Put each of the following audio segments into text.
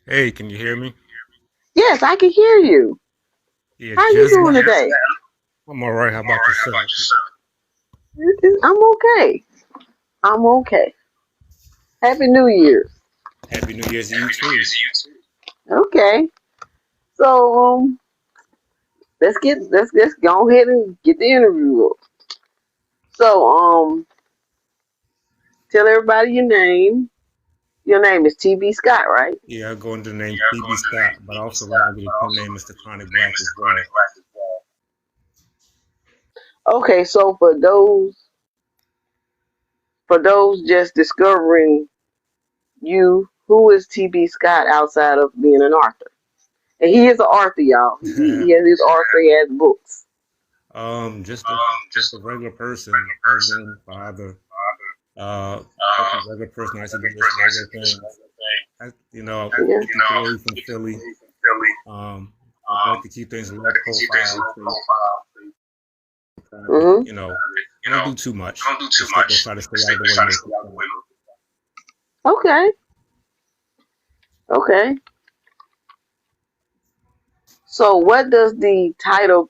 Hey, can you hear me? Yes, I can hear you. Yeah, How you just doing now. today? I'm all right. How about yourself? I'm okay. I'm okay. Happy New Year's. Happy New Year's to you too. Okay. So let's go ahead and get the interview up. So tell everybody your name. Your name is TB Scott, right? Yeah, I'm going to the name PB Scott, but I also like to get the name Mr. Chronic Black as well. Okay, so for those just discovering you, who is TB Scott outside of being an author? And he is an author, y'all. He has his author, he has books. Just a regular person, husband, father, just a regular person. I used to do just regular things. Yeah. 53 from Philly. I like to keep things low profile. So, Mhm. I don't do too much. Just try to stay out of the way most of the time. Okay. Okay. So, what does the title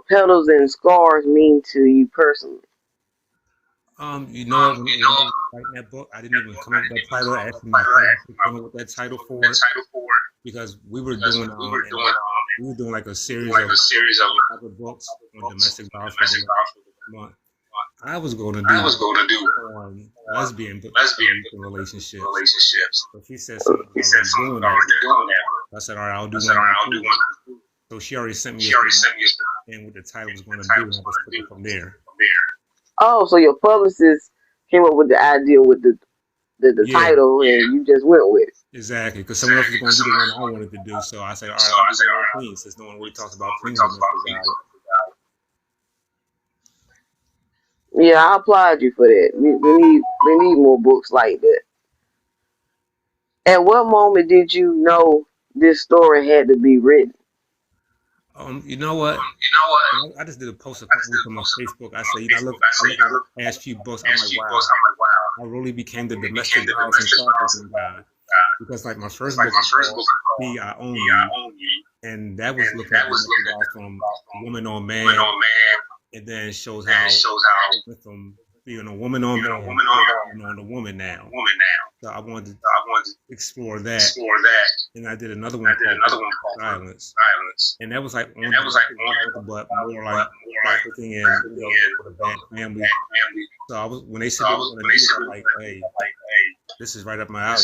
"Petals and Scars" mean to you personally? When I was writing that book, I didn't even come up with that title. Actually, my publisher came up with that title for it because we were doing like a series of other books on domestic violence for the month. I was going to do one on lesbian belief and relationships, but she said someone was already doing that. I said, all right, I'll do one of them too. So she already sent me a script and what the title was going to be, and I just took it from there. Oh, so your publicist came up with the idea with the Yeah, title, and you just went with it. exactly, because someone else was going to do the one I wanted to do. So I said, all right, I'll do the one clean, since no one really talks about clean domestic violence. Yeah, I applaud you for that. We need more books like that. At what moment did you know this story had to be written? You know what? I just did a post a couple weeks on my Facebook. I said, I look at the past few books. I'm like, wow, I really became the domestic violence and trafficking guy because like my first book was called "Be I Own You," and that was looking at domestic violence from woman on man, and then it shows how it went from being a woman on man to man on a woman now. So I wanted to explore that, and I did another one called "Petal Silence." And that was like on domestic violence, but more like trafficking and with a bad family. So I was when they said they were going to do it, I'm like, hey, this is right up my alley. I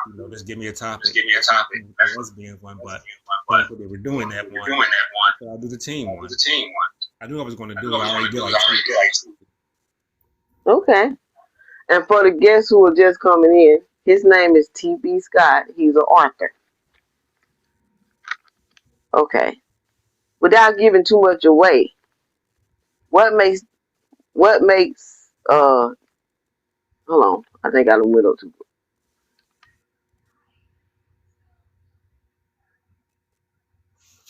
can do that. Just give me a topic. That's not the lesbian one, but that's what they were doing that one. So I'll do the team one. I knew I was going to do it. I already did like two. Okay. And for the guests who are just coming in, his name is T.B. Scott. He's an author. Okay. Without giving too much away, what makes what makes hold on, I think I went up too.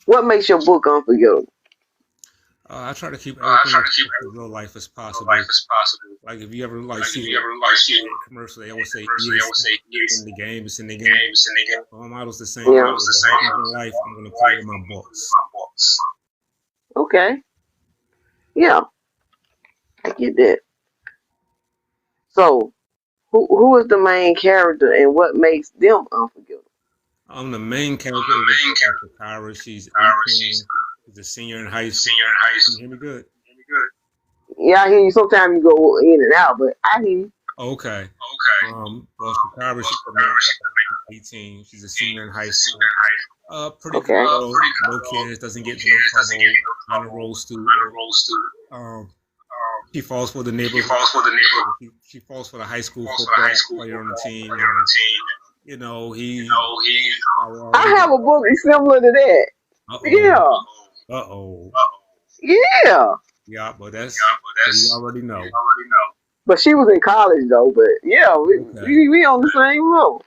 What makes your book unforgettable? I try to keep everything as close to real life as possible. Like if you ever like see the commercial, they always say EA in the game, it's in the game. My model's the same Yeah. way. If it happens in life, I'm gonna put it in my books. Okay. Yeah, I get that. So, who is the main character and what makes them unforgettable? The main character is a girl named Takara. She's 18. She's a senior in high school. Can you hear me good? Yeah, I hear you. Sometimes you go in and out, but I hear you. Okay. Well, Takara, she's the main character. She's 18. She's a senior in high school. Pretty good Okay. girl. No kids. Doesn't get in no trouble. Honor roll student. Um, she falls for the neighborhood. She falls for the high school football player on the team, and he. I have a book similar to that. Uh oh. Yeah. Uh oh. Yeah. Yeah, but so you already know. But she was in college though. But yeah, we Okay. we, we on the same road.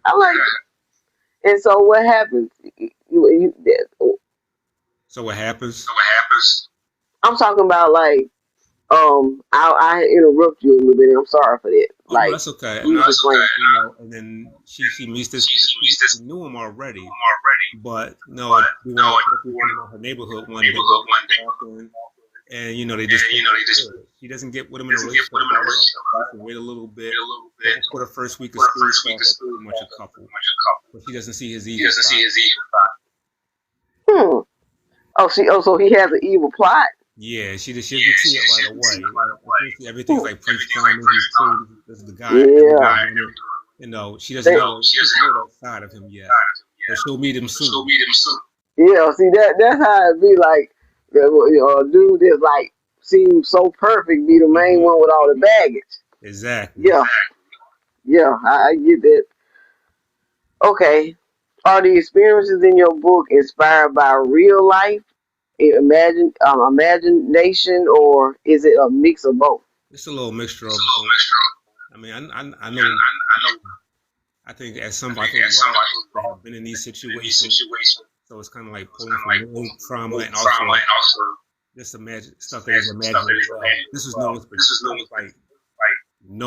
I like it. And so what happens? So what happens? I'm talking about like I interrupt you a little bit. And I'm sorry for that. Oh no, Like, that's okay. you just like, And then she meets this. She knew him already, but no, we went to her neighborhood one day, walking, and they just. She doesn't get with him in a relationship. Wait a little bit. For the first week of school, so pretty much a couple. But she doesn't see his evil side. so he has an evil plot. Yeah, she doesn't see it right away. Everything's like Prince Charming. This is the guy. Yeah. She doesn't know that side of him yet. But she'll meet him soon. Yeah, see that's how it be like. Dude that's like seems so perfect be the main one with all the baggage. Exactly. Yeah, I get that. Okay, are the experiences in your book inspired by real life, imagination, or is it a mix of both? It's a little mixture of both. I mean, I know. I think as somebody that have been in these situations, so it's kind of like pulling from real trauma and also just imagine stuff that is imagined. This is no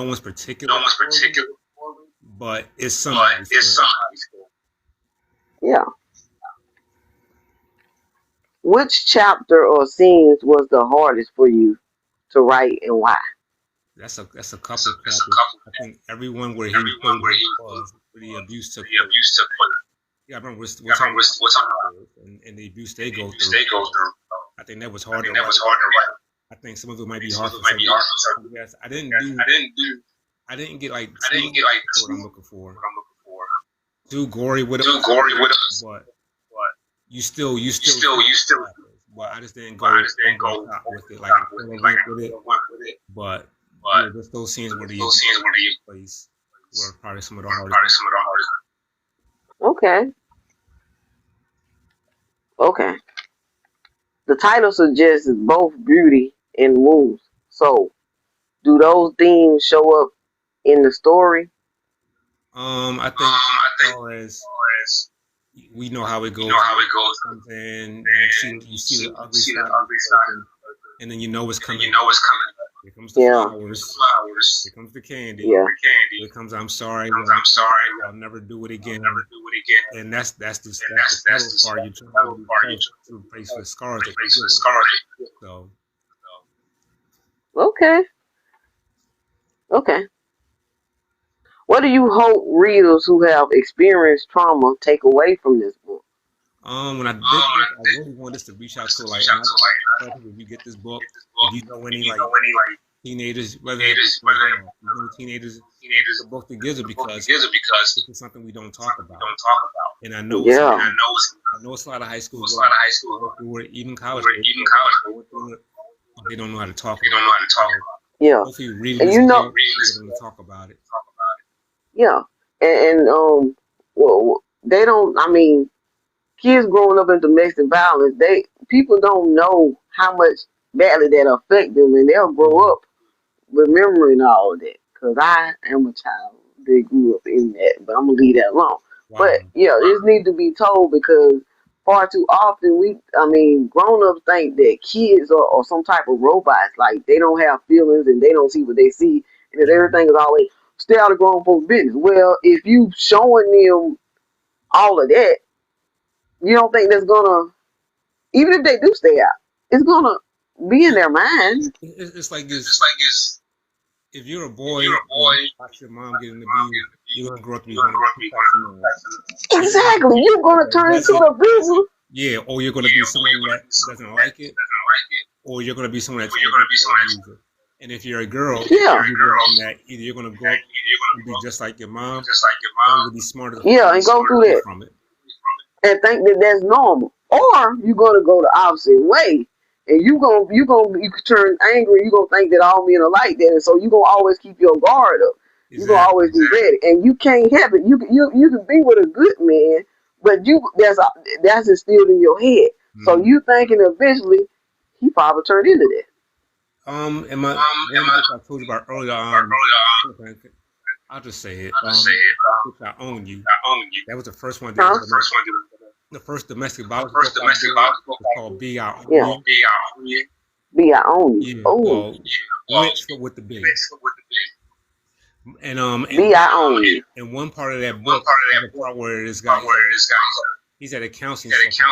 one's particular, but it's somebody's story. Yeah. Which chapter or scenes was the hardest for you to write, and why? That's a couple chapters. I think everyone where he was the abuse took place. Yeah, I remember what's and the abuse they go through. I think that was hard to write. I think some of it might be hard for some. Yes, I didn't get like what I'm looking for. Too gory with it. But you still. But I just didn't go with it. Like with it. But just those scenes where the place were probably some of the hardest. Okay. The title suggests both beauty and wounds. So, do those themes show up in the story? I think as far as we know how it goes. And you see the ugly side, and then you know it's coming. Here comes the flowers. Here comes the candy. Yeah. Here comes I'm sorry. I'll never do it again. And that's the part you try to replace with scars. So. Okay. What do you hope readers who have experienced trauma take away from this book? When I did this, I really wanted us to reach out to if you get this book, if you know any teenagers, whether teenagers, the book that gives it because this is something we don't talk about. And I know it's a lot of high school or even college. They don't know how to talk. Yeah. Hopefully, reading this book, to talk about it. Yeah, and well, they don't. I mean, kids growing up in domestic violence, people don't know how much badly that affect them, and they'll grow up remembering all of that. Because I am a child that grew up in that, but I'm gonna leave that alone. Wow. But yeah, this needs to be told because far too often grown ups think that kids are some type of robots, like they don't have feelings and they don't see what they see, and that everything is always stay out of grown folks' business. Well, if you showing them all of that, you don't think that's gonna, even if they do stay out, it's gonna be in their mind. It's like if you're a boy, watch your mom getting abused, you're gonna grow up to be one of the Exactly, you're gonna turn into an abuser. Yeah, or you're gonna be someone that doesn't like it, or you're gonna be someone that's an abuser. And if you're a girl, either you're gonna grow up and be just like your mom, or you'll be smarter. And go through that from it, and think that that's normal, or you're gonna go the opposite way, and you can turn angry. You gonna think that all men are like that, and so you gonna always keep your guard up. Exactly. You gonna always be ready, and you can't have it. You can be with a good man, but that's instilled in your head. Mm-hmm. So you thinking eventually he probably turned into that. I told you about earlier on, I'll just say it. I Own You. That was the first one. The first domestic violence book was called Be I Own You. Be I Own You. Yeah. With the B. Me, I own you. And one part of that book, the part where this guy, he's at a counseling session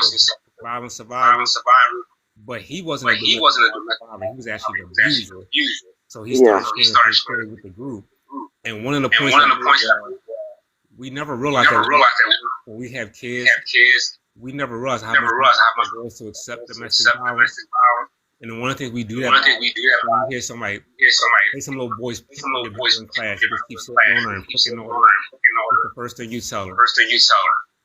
for violent survivor, but he wasn't a domestic survivor. He was actually the abuser. So he started sharing with the group. And one of the points we never realized that when we have kids, we never realize how much it goes to accept domestic violence. And one of the things we do that when you hear somebody, say some little boys in class, you just keep sitting on her and picking on her. That's the first thing you tell her.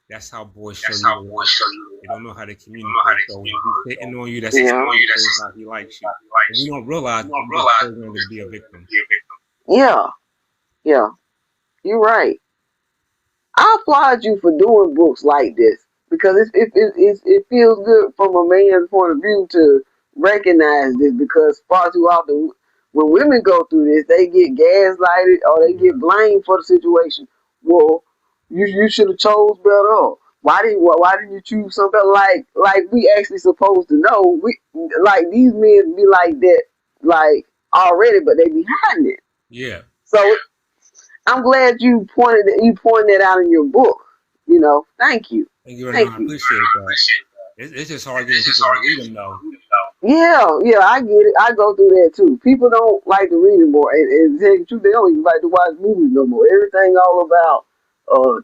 That's how boys show you. They don't know how to communicate. So when he's hitting on you, that's how he likes you. And we don't realize we're programmed to be a victim. Yeah. You're right. I applaud you for doing books like this because it feels good from a man's point of view to recognize this, because far too often when women go through this, they get gaslighted or they get blamed for the situation. Well, you should have chose better. Why didn't you choose something like we actually supposed to know? We like these men be like that like already, but they be hiding it. Yeah. So I'm glad you pointed that out in your book. You know, thank you. Thank you very much. I appreciate that. It's just hard getting people to read them though. Yeah, I get it. I go through that too. People don't like to read anymore, and to tell you the truth, they don't even like to watch movies no more. Everything all about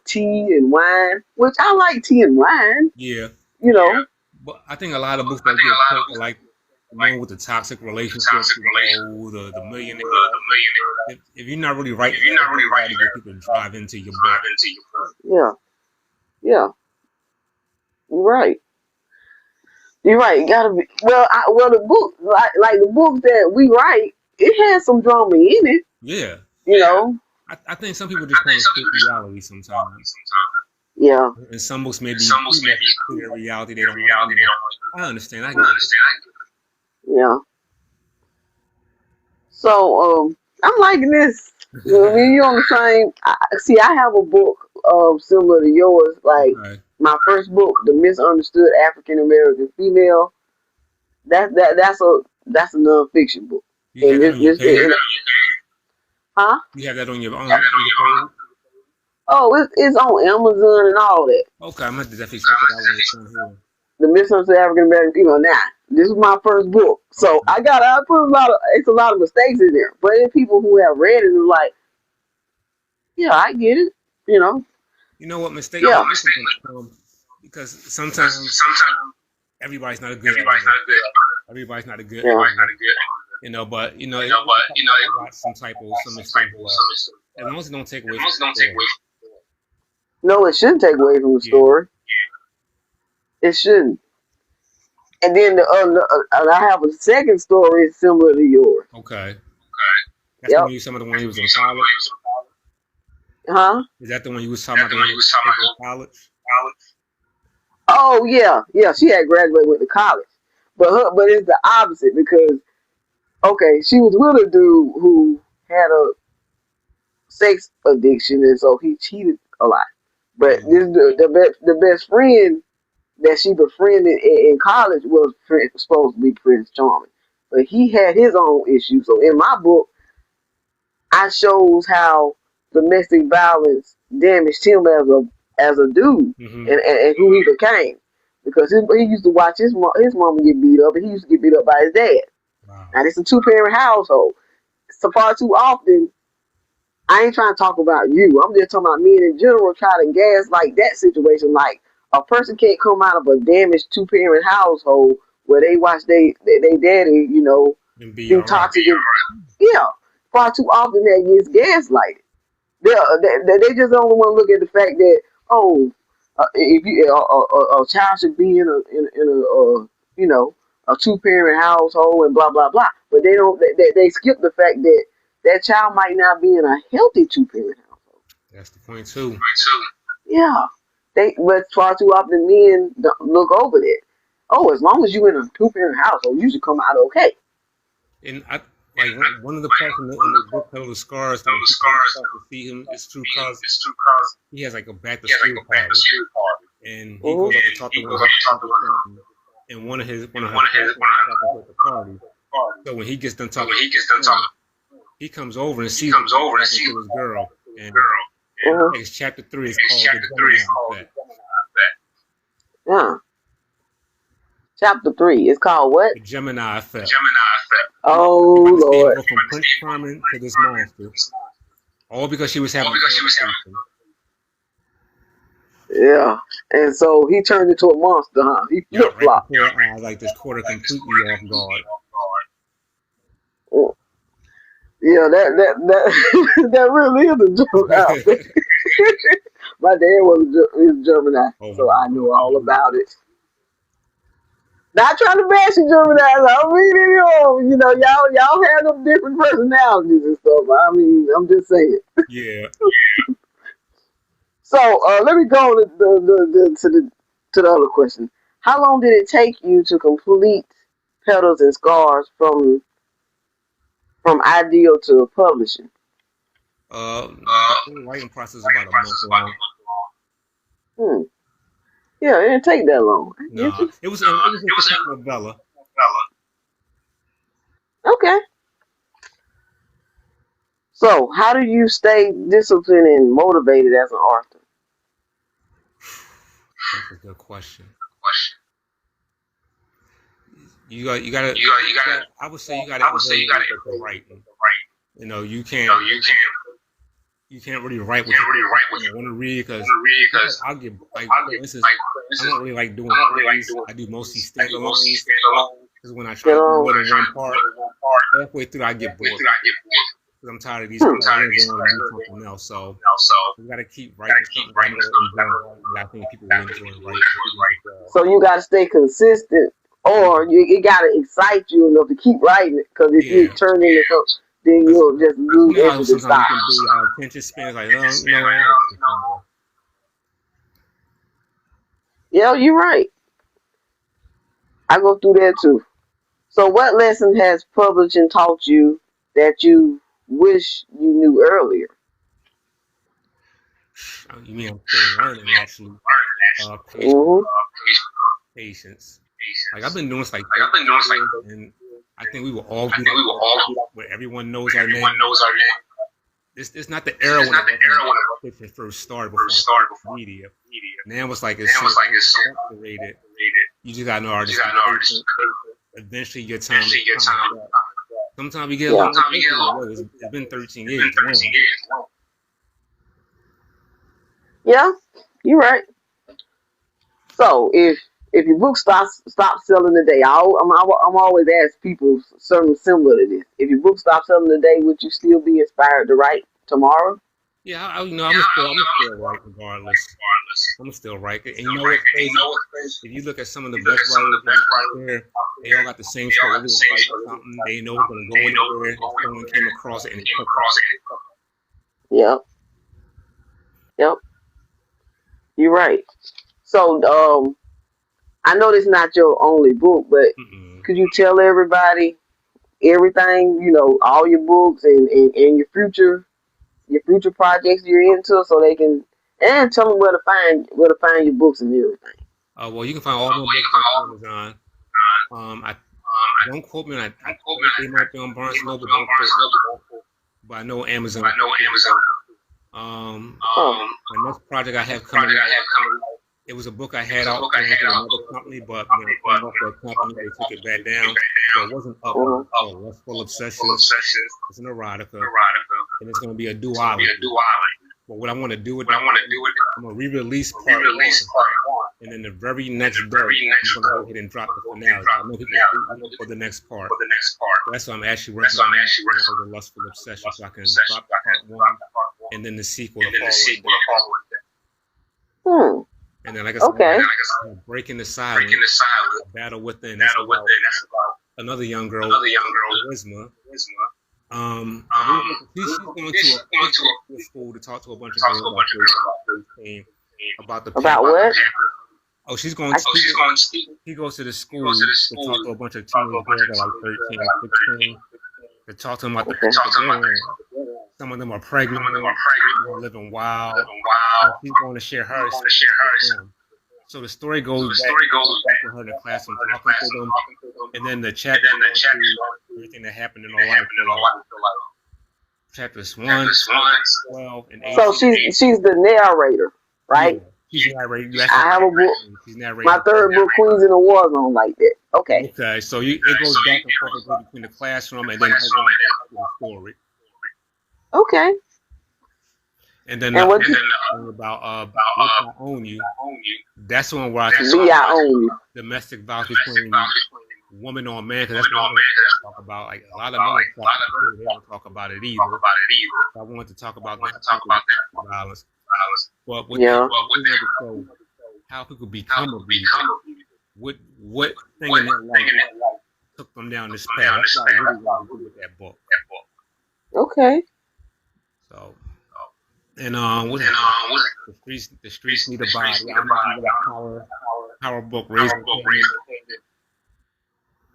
tea and wine, which I like tea and wine. Yeah. You know. But I think a lot of books that get put like the one with the toxic relationship, the millionaire. If you're not really right, people drive into your book. Yeah. You're right. You gotta be the book like the books that we write, it has some drama in it. Yeah. You know. I think some people just kind of escape reality sometimes. Yeah. And some books maybe clear reality they don't want. I understand. I get it. Yeah. So I'm liking this. You know what I mean? You're on the same. I have a book similar to yours. Like my first book, The Misunderstood African American Female. That's a nonfiction book. You have that on your page? Huh? You have that on your page? Oh, it's on Amazon and all that. Okay, I'm gonna definitely check it out when it's on here. The Misunderstood African American Female. Now, this is my first book, so I put a lot of mistakes in there. But then people who have read it are like, yeah, I get it. You know. You know what mistake? Because sometimes everybody's not a good. Everybody's not a good. You know, but it got some mistakes. As long as it don't take away from the story. No, it shouldn't take away from the story. It shouldn't. And then I have a second story similar to yours. Okay. That's when you some of the one he was in college. Huh? Is that the one you was talking about? The one you was talking about in college? Oh yeah. She had graduated with the college, but it's the opposite because she was with a dude who had a sex addiction, and so he cheated a lot. But this the best friend that she befriended in college was supposed to be Prince Charming, but he had his own issues. So in my book, I shows how domestic violence damaged him as a dude, and who he became, because he used to watch his mama get beat up, and he used to get beat up by his dad. Wow. Now it's a 2-parent household. So far too often, I ain't trying to talk about you. I'm just talking about men in general try to gaslight that situation. Like a person can't come out of a damaged 2-parent household where they watch they daddy, be toxic. Yeah, far too often that gets gaslighted. They just don't want to look at the fact that if you a child should be in a 2-parent household and blah blah blah, but they skip the fact that child might not be in a healthy 2-parent household. That's the point too. Yeah, but far too often men don't look over that. Oh, as long as you're in a 2-parent household, you should come out okay. And one of the parts in the book, Petal Scars, when to see him, it's true cause he has like a back to school party, and he goes up to talk to one, and one of his at the party. So when he gets done talking, he comes over and sees his girl. And next chapter 3 is called The Gemini Effect. Yeah. Chapter 3 is called what? The Gemini Effect. Oh Lord. From Prince Charming to this monster. All because she was having a conversation. Yeah. And so he turned into a monster, huh? He flip-flopped. Right, like this quarter completely off guard. Yeah, that that really is a joke out there. My dad was Gemini, so I know all about it. Not trying to bash you, Gemini. I mean, you know, y'all have them different personalities and stuff. I mean, I'm just saying. Yeah. So let me go to the other question. How long did it take you to complete Petals and Scars from ideal to publishing? The writing process is about a month long. Yeah, it didn't take that long. No, it was a novella. Okay. So, how do you stay disciplined and motivated as an author? That's a good question. You got. I would say you got to write. You know, you can't really write what you want to read because I'll get like for instance, I don't really like doing plays. I do mostly standalones because when I try to do more than one part, halfway through I get bored. Because I'm tired of these plays. I want to do something else. So we got to keep writing something. I think people will enjoy writing. So you got to stay consistent, or it got to excite you enough to keep writing it. Because if you turn into something, then you'll just lose interest and stop. Attention span like, Yeah, you're right. I go through that too. So what lesson has publishing taught you that you wish you knew earlier? You mean I'm still learning, actually. Patience. Like I've been doing this like and I think we will all be where everyone knows our name. It's not the era when fiction first started before media. Now it's like it's separated. You just gotta know artists. Eventually your time. Sometimes we get a little it's been 13 years. Yeah, you're right. So if your book stops selling today, I'm always ask people something similar to this. If your book stops selling today, would you still be inspired to write tomorrow? Yeah, I'm still write regardless. I'm still write. And you know what? If you look at some of the best writers out there, they all got the same story. They know it's going to go anywhere. Someone came across it and it took it. Yep. You're right. So, I know this is not your only book, but could you tell everybody everything, you know, all your books and your future projects you're into, so they can, and tell them where to find your books and everything. Well, you can find all my books on Amazon. Don't quote me on I think they might be on Barnes & Noble, but I know Amazon. My next project I have coming out. It was a book I had out with another company, but when I came off that company, they took it back down. So it wasn't up. Lustful Obsession. It's an erotica, and it's going to be a duology. But what I want to do with it, I'm going to re-release part 1, and then the very next day, I'm going to go ahead and drop the finale. I know people are for the next part. That's why I'm actually working on the Lustful Obsession, so I can drop part 1, and then the sequel to follow it. And then, like I said, Breaking the Silence, Battle Within. That's about another young girl, Charisma. She's going to a school to talk to a bunch of girls about the about what? Oh, she's going to she goes to the school to talk to a bunch of teenage girls at like 13 or 16 to talk to them about the some of them are pregnant, living wild. So she's going to share her experience. So the story goes back to her in the classroom talking to them, and then the chapter everything that happened in her life. chapters 1, 12, and 18. So she's the narrator, right? Yeah, she's narrating. I have a book. She's narrating. My third book, Queens in the War Zone, like that. Okay. Okay, so it goes back and forth between the classroom and then it goes back to the story. Okay. And then the thing about What I Own You, that's the one where I own you. Domestic violence between woman on man, because that's what I talk about. Like a lot of men they don't talk about it either. So I wanted to talk about that violence. But how people become abusive. What thing in their life took them down this path? That's what I really want to do with that book. Okay. So. And the streets need a body. I'm not power book raising.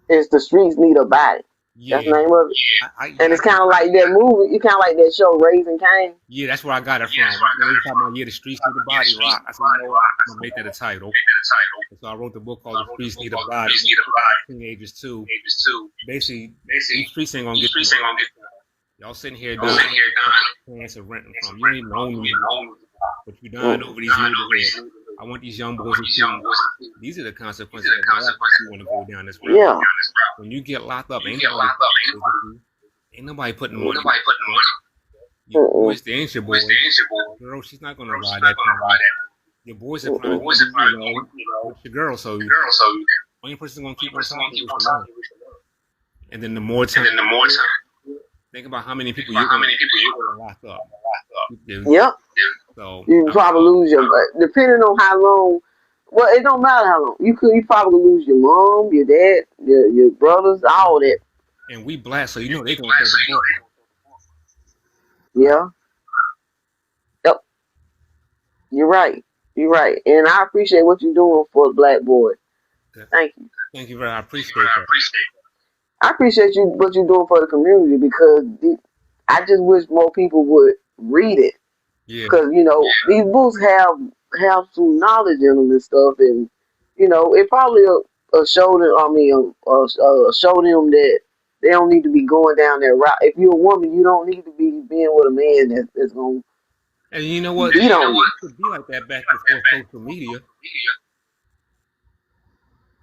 It's the streets need a body. Yeah. That's the name of it. And it's kind of like that movie. It's kind of like that show, Raising Cain. Yeah, that's where I got it from. Every time I hear the streets need a body, rock. I said, I'm gonna make that a title. So I wrote the book called The Streets Need a Body. Teenagers too. Basically, these streets ain't gonna get. Y'all sitting here doing plans of renting from. You ain't even own them, but you're dying over these neighborhoods. I want these young boys and young boys. These are the consequences of the life you want to go down this road. Yeah. When you get locked up, ain't nobody putting money. Your boys, they ain't your boy. Girl, she's not gonna ride that car. Your boys are trying to it's your girl, so only person gonna keep on talking to you. And then the more time. Think about how many people you're gonna lock up. Yep. So you probably lose your, depending on how long. Well, it don't matter how long. You probably lose your mom, your dad, your brothers, all that. And we black, so you know they gonna throw the book. Yeah. Yep. You're right. And I appreciate what you're doing for the black boy. Thank you. Thank you very much. I appreciate that. I appreciate what you're doing for the community, because I just wish more people would read it. Yeah. Because, these books have some knowledge in them and stuff, and, it probably show them that they don't need to be going down that route. If you're a woman, you don't need to be being with a man that's going to. And you know what? It could be like that back before social media.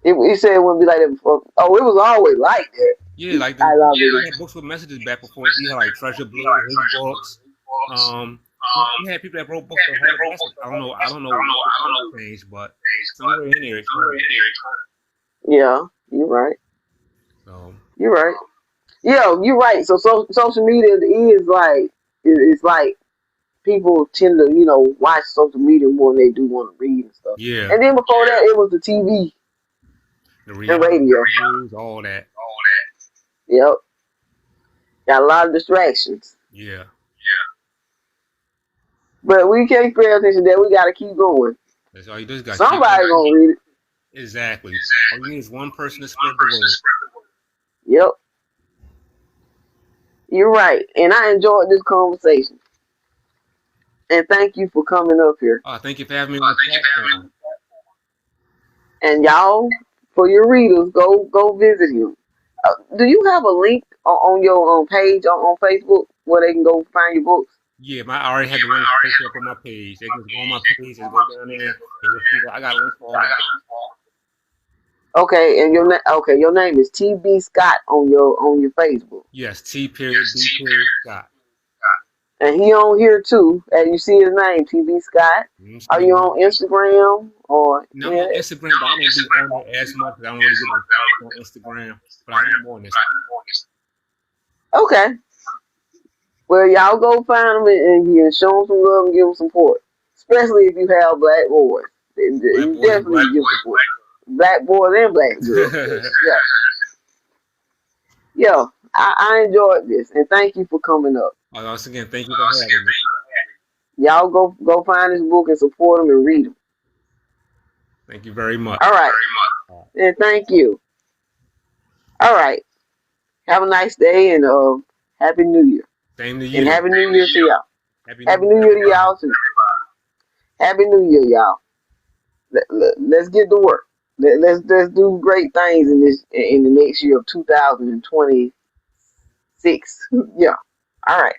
It said it wouldn't be like that before. Oh, it was always like that. Yeah, like the books with messages back before. You had like Treasure Blue, his books. You had people that wrote books that had messages. I don't know things, but somewhere in there. Yeah, you're right. So you're right. Yeah, you're right. So social media is like, it's like people tend to watch social media more than they do want to read and stuff. Yeah. And then before that, it was the TV. The radio, all that. Yep. Got a lot of distractions. Yeah. But we can't pay attention to that. We got to keep going. That's all you do. Somebody's going to read it. Exactly. All you need is one person to spread the word. Yep. You're right. And I enjoyed this conversation. And thank you for coming up here. Thank you for having me on the platform. And y'all, for your readers, go visit him. Do you have a link on your page on Facebook where they can go find your books? Yeah, I already had the link up on my page. They can go on my page and go down there. And I got a link for all that. Okay, and your name is TB Scott on your Facebook. Yes, T.B. Scott. And he on here too, and you see his name, TB Scott. Mm-hmm. Are you on Instagram or? No, on Instagram, but I don't be on there as much. I don't really get on Instagram, but I am on this. Okay. Well, y'all go find them and show them some love and give them support, especially if you have black boys. You definitely give support. Black boys and black girls. Yeah, I enjoyed this, and thank you for coming up. Once again, thank you for having me. Y'all go find this book and support them and read them. Thank you very much. All right. And thank you. All right. Have a nice day and Happy New Year. Same to you. And Happy New Year to y'all. Happy New Year to y'all too. Happy New Year, y'all. Let's get to work. Let's do great things in the next year of 2026. Yeah. All right.